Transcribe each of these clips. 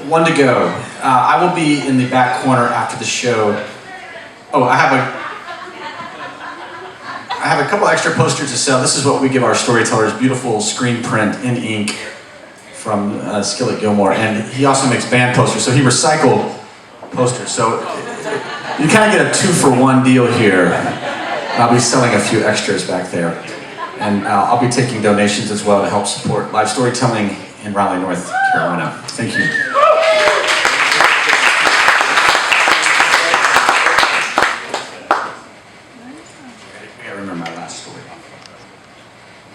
one to go. I will be in the back corner after the show. Oh, I have a couple extra posters to sell. This is what we give our storytellers, beautiful screen print in ink from Skillet Gilmore. And he also makes band posters, so he recycled posters. So you kind of get a 2-for-1 deal here. I'll be selling a few extras back there. And I'll be taking donations as well to help support live storytelling in Raleigh, North Carolina. Thank you. I remember my last story.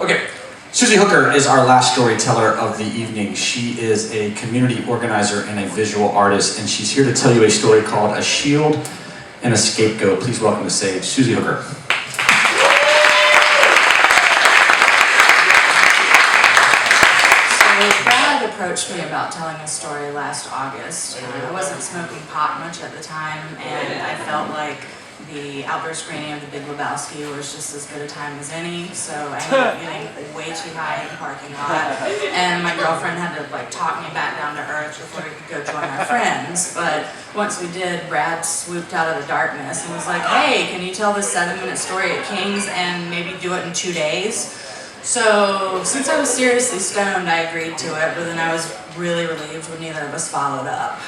Okay, Suzy Hooker is our last storyteller of the evening. She is a community organizer and a visual artist, and she's here to tell you a story called A Shield and a Scapegoat. Please welcome to stage Suzy Hooker. Brad approached me about telling a story last August. I wasn't smoking pot much at the time, and I felt like the outdoor screening of The Big Lebowski was just as good a time as any, so I ended up getting way too high in the parking lot, and my girlfriend had to talk me back down to earth before we could go join our friends. But once we did, Brad swooped out of the darkness and was like, "Hey, can you tell this 7-minute story at King's and maybe do it in 2 days?" So, since I was seriously stoned, I agreed to it, but then I was really relieved when neither of us followed up.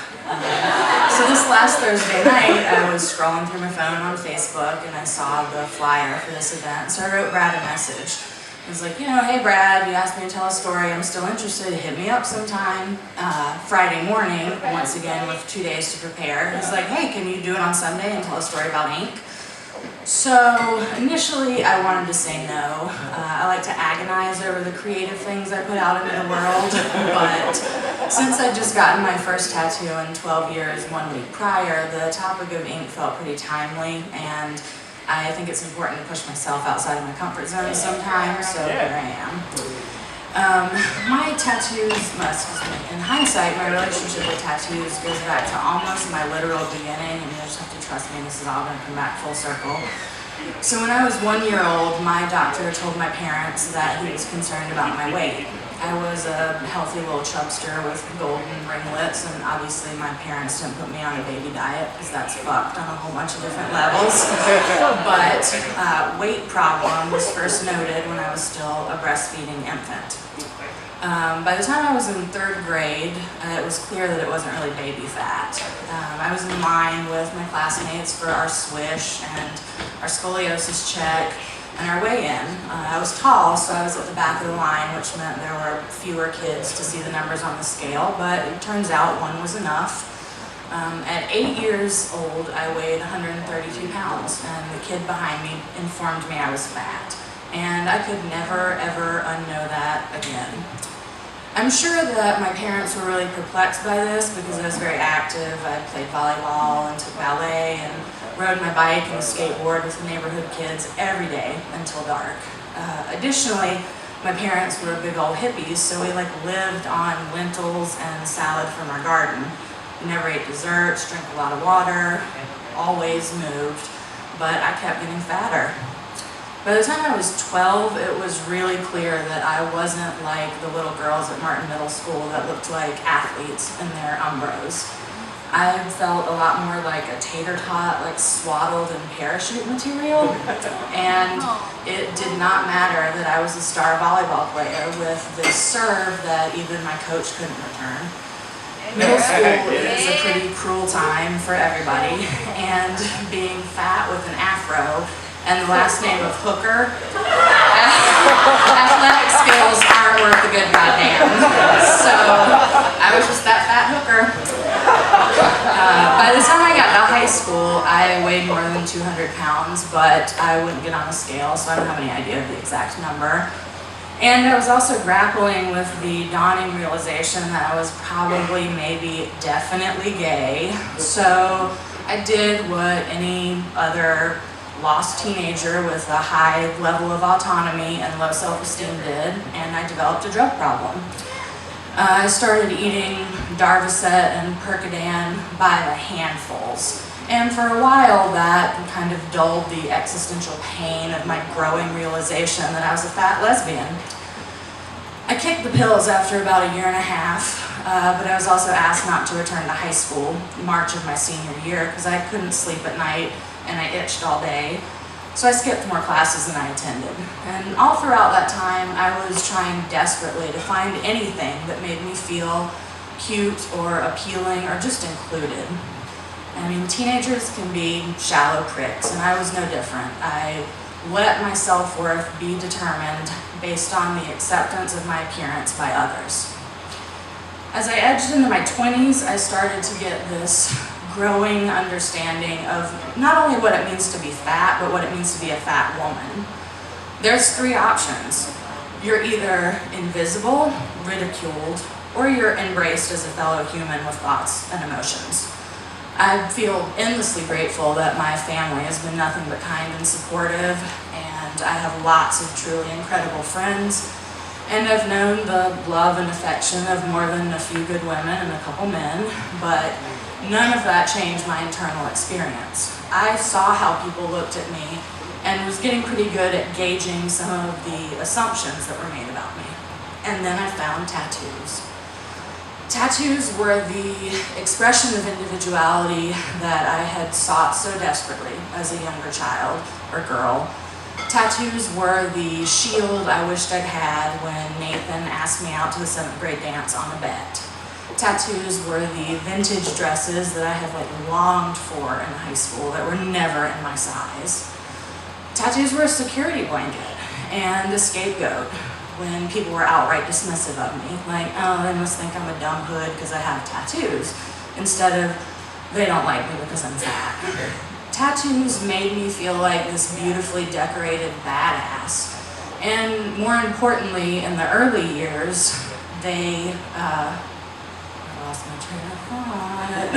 So this last Thursday night, I was scrolling through my phone on Facebook, and I saw the flyer for this event, so I wrote Brad a message. I was like, "Hey Brad, you asked me to tell a story, I'm still interested, hit me up sometime." Friday morning, once again with 2 days to prepare, he's like, "Hey, can you do it on Sunday and tell a story about ink?" So initially I wanted to say no. I like to agonize over the creative things I put out into the world, but since I'd just gotten my first tattoo in 12 years 1 week prior, the topic of ink felt pretty timely, and I think it's important to push myself outside of my comfort zone sometimes, so here I am. My tattoos, in hindsight, my relationship with tattoos goes back to almost my literal beginning, and you just have to trust me, this is all going to come back full circle. So when I was 1 year old, my doctor told my parents that he was concerned about my weight. I was a healthy little chubster with golden ringlets, and obviously my parents didn't put me on a baby diet because that's fucked on a whole bunch of different levels. But weight problem was first noted when I was still a breastfeeding infant. By the time I was in 3rd grade, it was clear that it wasn't really baby fat. I was in line with my classmates for our swish and our scoliosis check and our weigh-in. I was tall, so I was at the back of the line, which meant there were fewer kids to see the numbers on the scale, but it turns out 1 was enough. At 8 years old, I weighed 132 pounds, and the kid behind me informed me I was fat. And I could never, ever unknow that again. I'm sure that my parents were really perplexed by this because I was very active. I played volleyball and took ballet and rode my bike and skateboard with the neighborhood kids every day until dark. Additionally, my parents were big old hippies, so we lived on lentils and salad from our garden. We never ate desserts, drank a lot of water, always moved, but I kept getting fatter. By the time I was 12, it was really clear that I wasn't like the little girls at Martin Middle School that looked like athletes in their Umbros. I felt a lot more like a tater tot, swaddled in parachute material, and it did not matter that I was a star volleyball player with this serve that even my coach couldn't return. Middle school is a pretty cruel time for everybody, and being fat with an afro and the last name of Hooker, athletic skills aren't worth a good goddamn. So I was just that fat hooker. By the time I got to high school, I weighed more than 200 pounds, but I wouldn't get on a scale, so I don't have any idea of the exact number. And I was also grappling with the dawning realization that I was probably, maybe, definitely gay. So I did what any other lost teenager with a high level of autonomy and low self-esteem did, and I developed a drug problem. I started eating Darvocet and Percodan by the handfuls, and for a while that kind of dulled the existential pain of my growing realization that I was a fat lesbian. I kicked the pills after about 1.5 years, but I was also asked not to return to high school March of my senior year because I couldn't sleep at night and I itched all day. So I skipped more classes than I attended. And all throughout that time, I was trying desperately to find anything that made me feel cute or appealing or just included. I mean, teenagers can be shallow pricks, and I was no different. I let my self-worth be determined based on the acceptance of my appearance by others. As I edged into my 20s, I started to get this growing understanding of not only what it means to be fat, but what it means to be a fat woman. There's three options. You're either invisible, ridiculed, or you're embraced as a fellow human with thoughts and emotions. I feel endlessly grateful that my family has been nothing but kind and supportive, and I have lots of truly incredible friends, and I've known the love and affection of more than a few good women and a couple men, but none of that changed my internal experience. I saw how people looked at me and was getting pretty good at gauging some of the assumptions that were made about me. And then I found tattoos. Tattoos were the expression of individuality that I had sought so desperately as a younger child or girl. Tattoos were the shield I wished I'd had when Nathan asked me out to the 7th grade dance on a bet. Tattoos were the vintage dresses that I had longed for in high school that were never in my size. Tattoos were a security blanket and a scapegoat when people were outright dismissive of me. Like, oh, they must think I'm a dumb hood because I have tattoos, instead of, they don't like me because I'm fat. Tattoos made me feel like this beautifully decorated badass. And more importantly, in the early years, they, I lost my train of thought.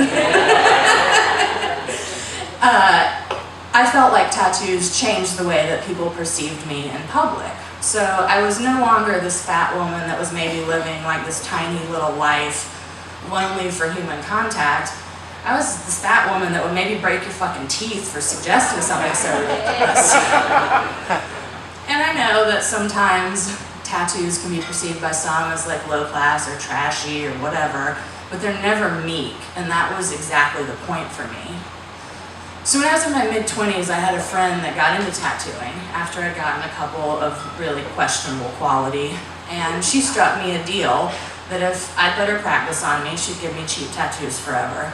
I felt like tattoos changed the way that people perceived me in public. So I was no longer this fat woman that was maybe living like this tiny little life, lonely for human contact. I was this fat woman that would maybe break your fucking teeth for suggesting something so ridiculous. And I know that sometimes tattoos can be perceived by some as like low class or trashy or whatever, but they're never meek, and that was exactly the point for me. So when I was in my mid-20s, I had a friend that got into tattooing after I'd gotten a couple of really questionable quality, and she struck me a deal that if I'd let her practice on me, she'd give me cheap tattoos forever.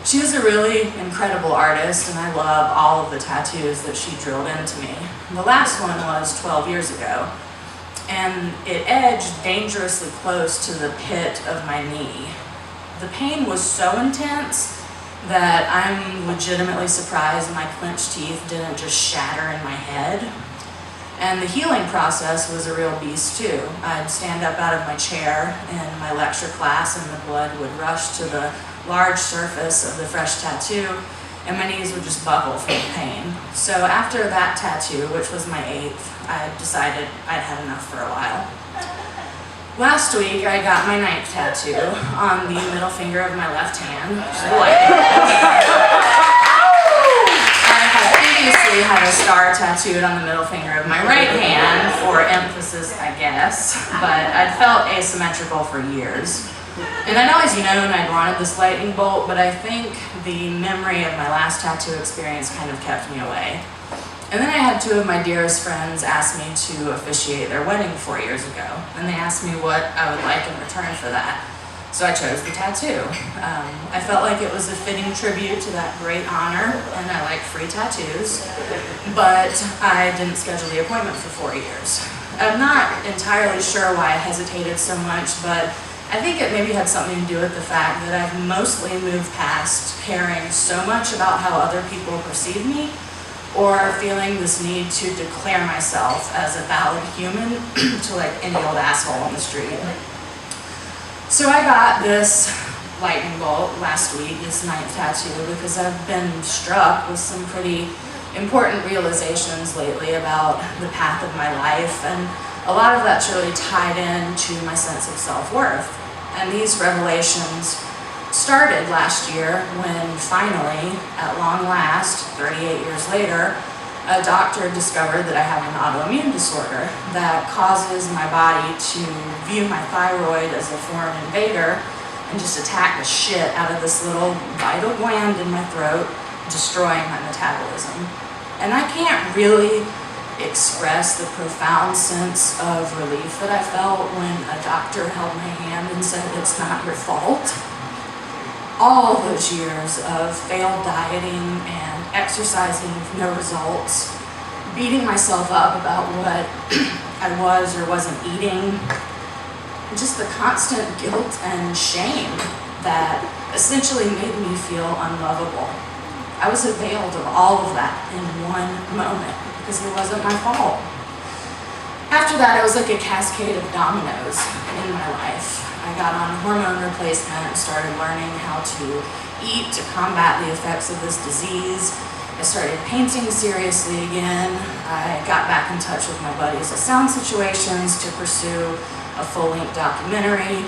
She was a really incredible artist, and I love all of the tattoos that she drilled into me. The last one was 12 years ago, and it edged dangerously close to the pit of my knee. The pain was so intense that I'm legitimately surprised my clenched teeth didn't just shatter in my head. And the healing process was a real beast too. I'd stand up out of my chair in my lecture class and the blood would rush to the large surface of the fresh tattoo, and my knees would just buckle from the pain. So after that tattoo, which was my 8th, I decided I'd had enough for a while. Last week, I got my 9th tattoo on the middle finger of my left hand. I had previously had a star tattooed on the middle finger of my right hand for emphasis, I guess, but I'd felt asymmetrical for years. And I'd always known I'd wanted this lightning bolt, but I think the memory of my last tattoo experience kind of kept me away. And then I had 2 of my dearest friends ask me to officiate their wedding 4 years ago, and they asked me what I would like in return for that. So I chose the tattoo. I felt like it was a fitting tribute to that great honor, and I like free tattoos, but I didn't schedule the appointment for 4 years. I'm not entirely sure why I hesitated so much, but I think it maybe had something to do with the fact that I've mostly moved past caring so much about how other people perceive me, or feeling this need to declare myself as a valid human to like any old asshole on the street. So I got this lightning bolt last week, this 9th tattoo, because I've been struck with some pretty important realizations lately about the path of my life, and a lot of that's really tied into my sense of self-worth. And these revelations started last year when finally, at long last, 38 years later, a doctor discovered that I have an autoimmune disorder that causes my body to view my thyroid as a foreign invader and just attack the shit out of this little vital gland in my throat, destroying my metabolism. And I can't really express the profound sense of relief that I felt when a doctor held my hand and said, "It's not your fault." All those years of failed dieting and exercising with no results, beating myself up about what I was or wasn't eating, just the constant guilt and shame that essentially made me feel unlovable. I was availed of all of that in one moment because it wasn't my fault. After that, it was like a cascade of dominoes in my life. I got on hormone replacement and started learning how to eat to combat the effects of this disease. I started painting seriously again. I got back in touch with my buddies at Sound Situations to pursue a full-length documentary,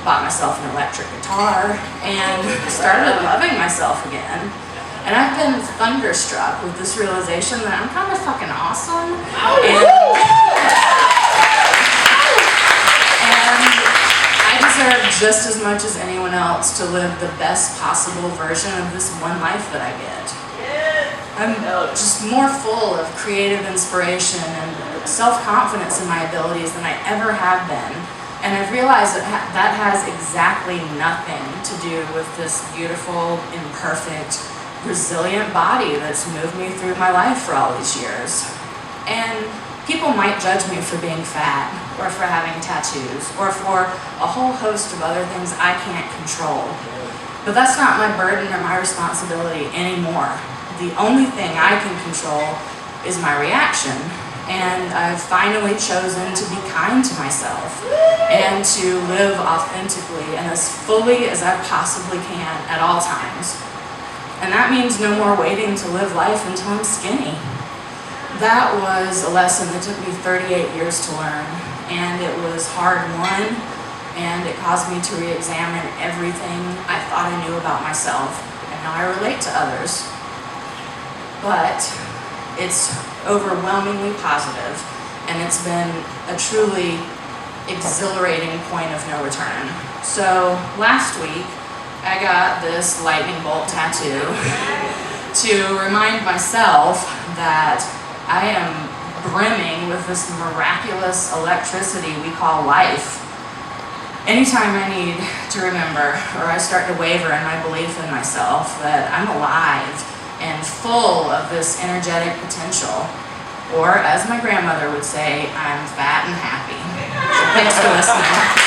bought myself an electric guitar, and started loving myself again. And I've been thunderstruck with this realization that I'm kind of fucking awesome. And I deserve just as much as anyone else to live the best possible version of this one life that I get. I'm just more full of creative inspiration and self-confidence in my abilities than I ever have been. And I've realized that that has exactly nothing to do with this beautiful, imperfect, resilient body that's moved me through my life for all these years. And people might judge me for being fat, or for having tattoos, or for a whole host of other things I can't control. But that's not my burden or my responsibility anymore. The only thing I can control is my reaction. And I've finally chosen to be kind to myself and to live authentically and as fully as I possibly can at all times. And that means no more waiting to live life until I'm skinny. That was a lesson that took me 38 years to learn, and it was hard-won, and it caused me to re-examine everything I thought I knew about myself and how I relate to others. But it's overwhelmingly positive, and it's been a truly exhilarating point of no return. So last week, I got this lightning bolt tattoo to remind myself that I am brimming with this miraculous electricity we call life. Anytime I need to remember, or I start to waver in my belief in myself, that I'm alive and full of this energetic potential, or as my grandmother would say, I'm fat and happy. So thanks for listening.